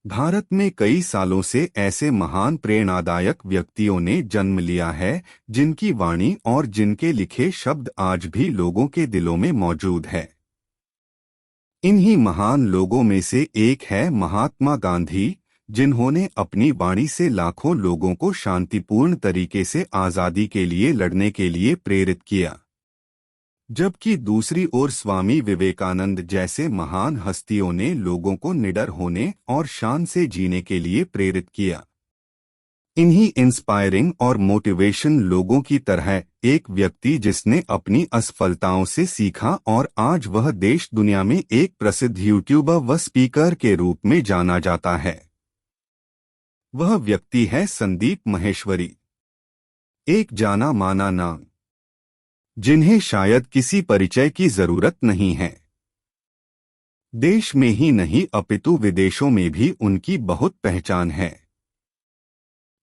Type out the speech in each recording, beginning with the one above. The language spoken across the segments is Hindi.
भारत में कई सालों से ऐसे महान प्रेरणादायक व्यक्तियों ने जन्म लिया है जिनकी वाणी और जिनके लिखे शब्द आज भी लोगों के दिलों में मौजूद है। इन्हीं महान लोगों में से एक है महात्मा गांधी, जिन्होंने अपनी वाणी से लाखों लोगों को शांतिपूर्ण तरीके से आज़ादी के लिए लड़ने के लिए प्रेरित किया। जबकि दूसरी ओर स्वामी विवेकानंद जैसे महान हस्तियों ने लोगों को निडर होने और शान से जीने के लिए प्रेरित किया। इन्हीं इंस्पायरिंग और मोटिवेशन लोगों की तरह एक व्यक्ति जिसने अपनी असफलताओं से सीखा और आज वह देश दुनिया में एक प्रसिद्ध यूट्यूबर व स्पीकर के रूप में जाना जाता है, वह व्यक्ति है संदीप माहेश्वरी। एक जाना माना नाम, जिन्हें शायद किसी परिचय की जरूरत नहीं है। देश में ही नहीं अपितु विदेशों में भी उनकी बहुत पहचान है।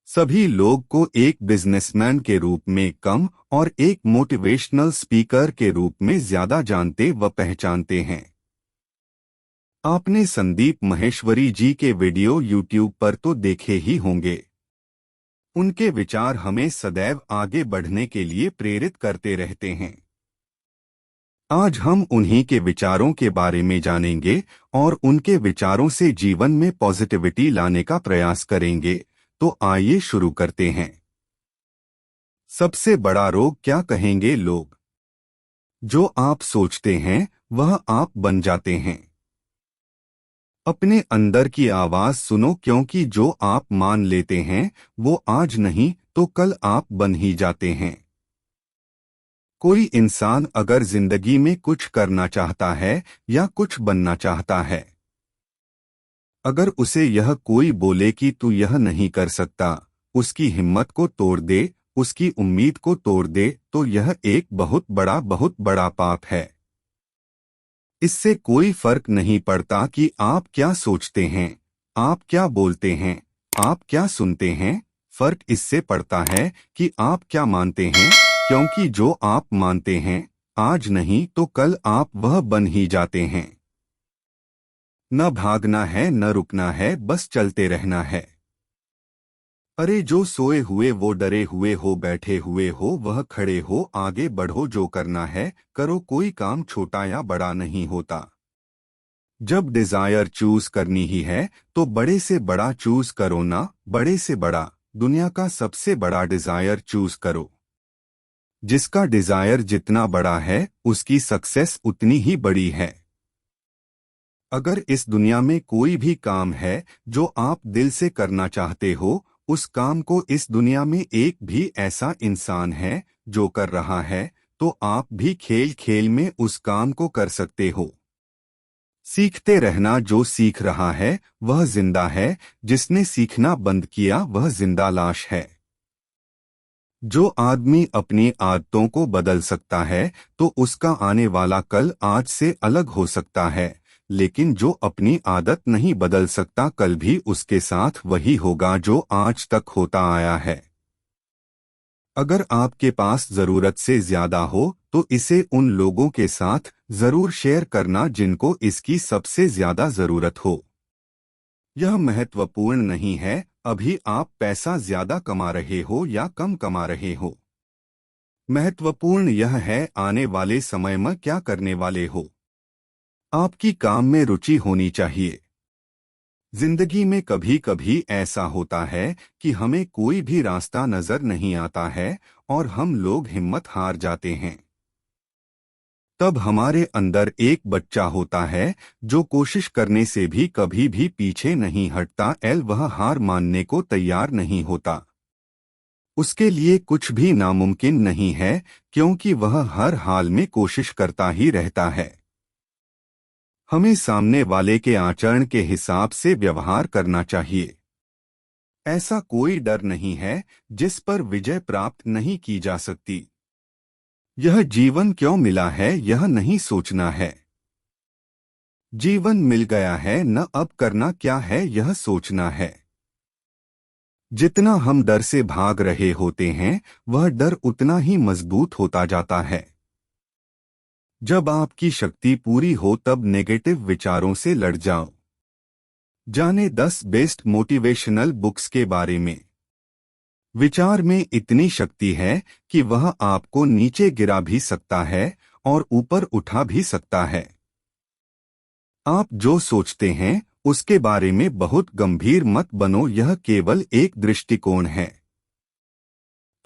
सभी लोग को एक बिजनेसमैन के रूप में कम और एक मोटिवेशनल स्पीकर के रूप में ज्यादा जानते व पहचानते हैं। आपने संदीप माहेश्वरी जी के वीडियो यूट्यूब पर तो देखे ही होंगे। उनके विचार हमें सदैव आगे बढ़ने के लिए प्रेरित करते रहते हैं। आज हम उन्हीं के विचारों के बारे में जानेंगे और उनके विचारों से जीवन में पॉजिटिविटी लाने का प्रयास करेंगे। तो आइए शुरू करते हैं। सबसे बड़ा रोग क्या कहेंगे लोग? जो आप सोचते हैं वह आप बन जाते हैं। अपने अंदर की आवाज सुनो, क्योंकि जो आप मान लेते हैं वो आज नहीं तो कल आप बन ही जाते हैं। कोई इंसान अगर जिंदगी में कुछ करना चाहता है या कुछ बनना चाहता है, अगर उसे यह कोई बोले कि तू यह नहीं कर सकता, उसकी हिम्मत को तोड़ दे, उसकी उम्मीद को तोड़ दे, तो यह एक बहुत बड़ा पाप है। इससे कोई फर्क नहीं पड़ता कि आप क्या सोचते हैं, आप क्या बोलते हैं, आप क्या सुनते हैं। फर्क इससे पड़ता है कि आप क्या मानते हैं, क्योंकि जो आप मानते हैं आज नहीं तो कल आप वह बन ही जाते हैं। न भागना है न रुकना है, बस चलते रहना है। अरे जो सोए हुए वो डरे हुए हो, बैठे हुए हो वह खड़े हो, आगे बढ़ो, जो करना है करो, कोई काम छोटा या बड़ा नहीं होता। जब डिजायर चूज करनी ही है तो बड़े से बड़ा चूज करो ना, बड़े से बड़ा, दुनिया का सबसे बड़ा डिजायर चूज करो। जिसका डिजायर जितना बड़ा है उसकी सक्सेस उतनी ही बड़ी है। अगर इस दुनिया में कोई भी काम है जो आप दिल से करना चाहते हो, उस काम को इस दुनिया में एक भी ऐसा इंसान है जो कर रहा है, तो आप भी खेल खेल में उस काम को कर सकते हो। सीखते रहना, जो सीख रहा है वह जिंदा है, जिसने सीखना बंद किया वह जिंदा लाश है। जो आदमी अपनी आदतों को बदल सकता है तो उसका आने वाला कल आज से अलग हो सकता है, लेकिन जो अपनी आदत नहीं बदल सकता कल भी उसके साथ वही होगा जो आज तक होता आया है। अगर आपके पास जरूरत से ज्यादा हो तो इसे उन लोगों के साथ जरूर शेयर करना जिनको इसकी सबसे ज्यादा जरूरत हो। यह महत्वपूर्ण नहीं है अभी आप पैसा ज्यादा कमा रहे हो या कम कमा रहे हो। महत्वपूर्ण यह है आने वाले समय में क्या करने वाले हो। आपकी काम में रुचि होनी चाहिए। जिंदगी में कभी कभी ऐसा होता है कि हमें कोई भी रास्ता नजर नहीं आता है और हम लोग हिम्मत हार जाते हैं। तब हमारे अंदर एक बच्चा होता है जो कोशिश करने से भी कभी भी पीछे नहीं हटता, वह हार मानने को तैयार नहीं होता। उसके लिए कुछ भी नामुमकिन नहीं है, क्योंकि वह हर हाल में कोशिश करता ही रहता है। हमें सामने वाले के आचरण के हिसाब से व्यवहार करना चाहिए। ऐसा कोई डर नहीं है जिस पर विजय प्राप्त नहीं की जा सकती। यह जीवन क्यों मिला है यह नहीं सोचना है। जीवन मिल गया है, न अब करना क्या है यह सोचना है। जितना हम डर से भाग रहे होते हैं वह डर उतना ही मजबूत होता जाता है। जब आपकी शक्ति पूरी हो तब नेगेटिव विचारों से लड़ जाओ। जाने 10 बेस्ट मोटिवेशनल बुक्स के बारे में। विचार में इतनी शक्ति है कि वह आपको नीचे गिरा भी सकता है और ऊपर उठा भी सकता है। आप जो सोचते हैं उसके बारे में बहुत गंभीर मत बनो, यह केवल एक दृष्टिकोण है।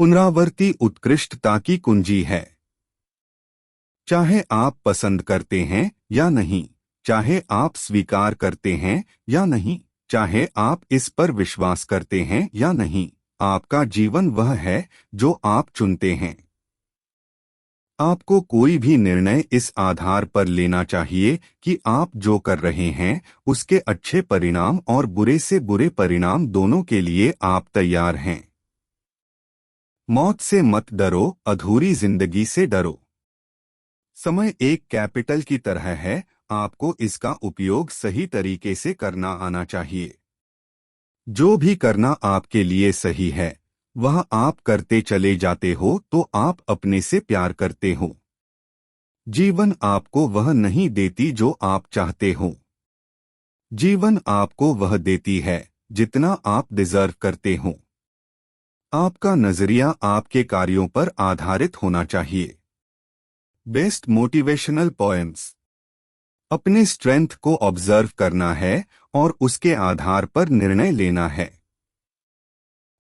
पुनरावर्ती उत्कृष्टता की कुंजी है। चाहे आप पसंद करते हैं या नहीं, चाहे आप स्वीकार करते हैं या नहीं, चाहे आप इस पर विश्वास करते हैं या नहीं, आपका जीवन वह है जो आप चुनते हैं। आपको कोई भी निर्णय इस आधार पर लेना चाहिए कि आप जो कर रहे हैं उसके अच्छे परिणाम और बुरे से बुरे परिणाम दोनों के लिए आप तैयार हैं। मौत से मत डरो, अधूरी जिंदगी से डरो। समय एक कैपिटल की तरह है, आपको इसका उपयोग सही तरीके से करना आना चाहिए। जो भी करना आपके लिए सही है वह आप करते चले जाते हो तो आप अपने से प्यार करते हो। जीवन आपको वह नहीं देती जो आप चाहते हो। जीवन आपको वह देती है जितना आप डिजर्व करते हो। आपका नजरिया आपके कार्यों पर आधारित होना चाहिए। Best motivational points. अपने स्ट्रेंथ को ऑब्जर्व करना है और उसके आधार पर निर्णय लेना है।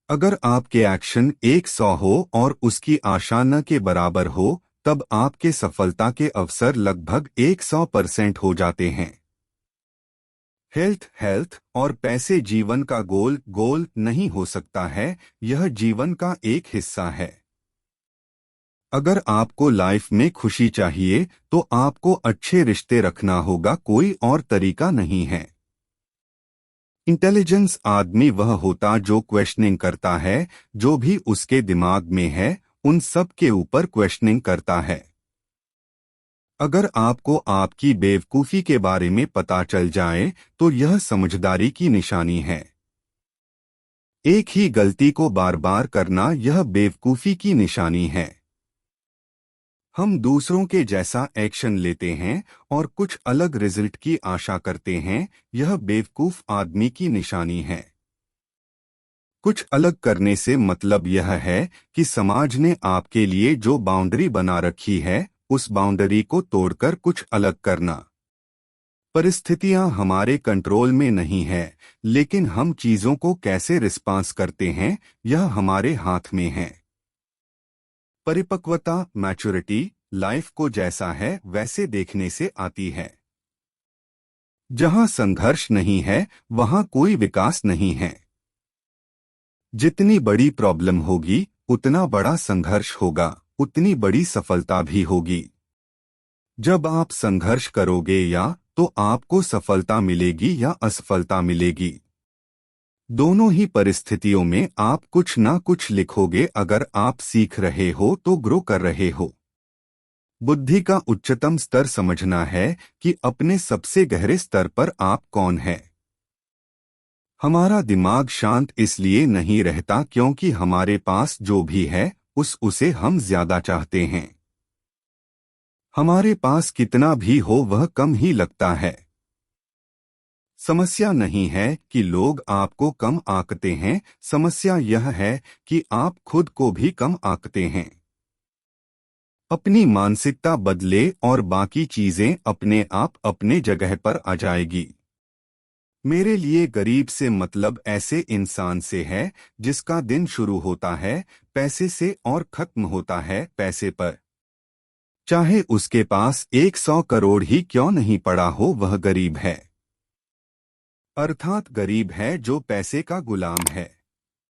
अगर आपके एक्शन 100 हो और उसकी आशा न के बराबर हो तब आपके सफलता के अवसर लगभग 100% हो जाते हैं। हेल्थ और पैसे जीवन का गोल नहीं हो सकता है, यह जीवन का एक हिस्सा है। अगर आपको लाइफ में खुशी चाहिए तो आपको अच्छे रिश्ते रखना होगा, कोई और तरीका नहीं है। इंटेलिजेंस आदमी वह होता जो क्वेश्चनिंग करता है, जो भी उसके दिमाग में है उन सब के ऊपर क्वेश्चनिंग करता है। अगर आपको आपकी बेवकूफ़ी के बारे में पता चल जाए तो यह समझदारी की निशानी है। एक ही गलती को बार बार करना यह बेवकूफ़ी की निशानी है। हम दूसरों के जैसा एक्शन लेते हैं और कुछ अलग रिजल्ट की आशा करते हैं, यह बेवकूफ आदमी की निशानी है। कुछ अलग करने से मतलब यह है कि समाज ने आपके लिए जो बाउंड्री बना रखी है उस बाउंड्री को तोड़कर कुछ अलग करना। परिस्थितियां हमारे कंट्रोल में नहीं है, लेकिन हम चीजों को कैसे रिस्पांस करते हैं यह हमारे हाथ में है। परिपक्वता, मैच्योरिटी, लाइफ को जैसा है वैसे देखने से आती है। जहां संघर्ष नहीं है वहां कोई विकास नहीं है। जितनी बड़ी प्रॉब्लम होगी उतना बड़ा संघर्ष होगा, उतनी बड़ी सफलता भी होगी। जब आप संघर्ष करोगे या तो आपको सफलता मिलेगी या असफलता मिलेगी। दोनों ही परिस्थितियों में आप कुछ ना कुछ लिखोगे। अगर आप सीख रहे हो तो ग्रो कर रहे हो। बुद्धि का उच्चतम स्तर समझना है कि अपने सबसे गहरे स्तर पर आप कौन हैं। हमारा दिमाग शांत इसलिए नहीं रहता क्योंकि हमारे पास जो भी है उसे हम ज्यादा चाहते हैं। हमारे पास कितना भी हो वह कम ही लगता है। समस्या नहीं है कि लोग आपको कम आंकते हैं, समस्या यह है कि आप खुद को भी कम आंकते हैं। अपनी मानसिकता बदले और बाकी चीजें अपने आप अपने जगह पर आ जाएगी। मेरे लिए गरीब से मतलब ऐसे इंसान से है जिसका दिन शुरू होता है पैसे से और खत्म होता है पैसे पर। चाहे उसके पास 100 करोड़ ही क्यों नहीं पड़ा हो, वह गरीब है। अर्थात गरीब है जो पैसे का गुलाम है।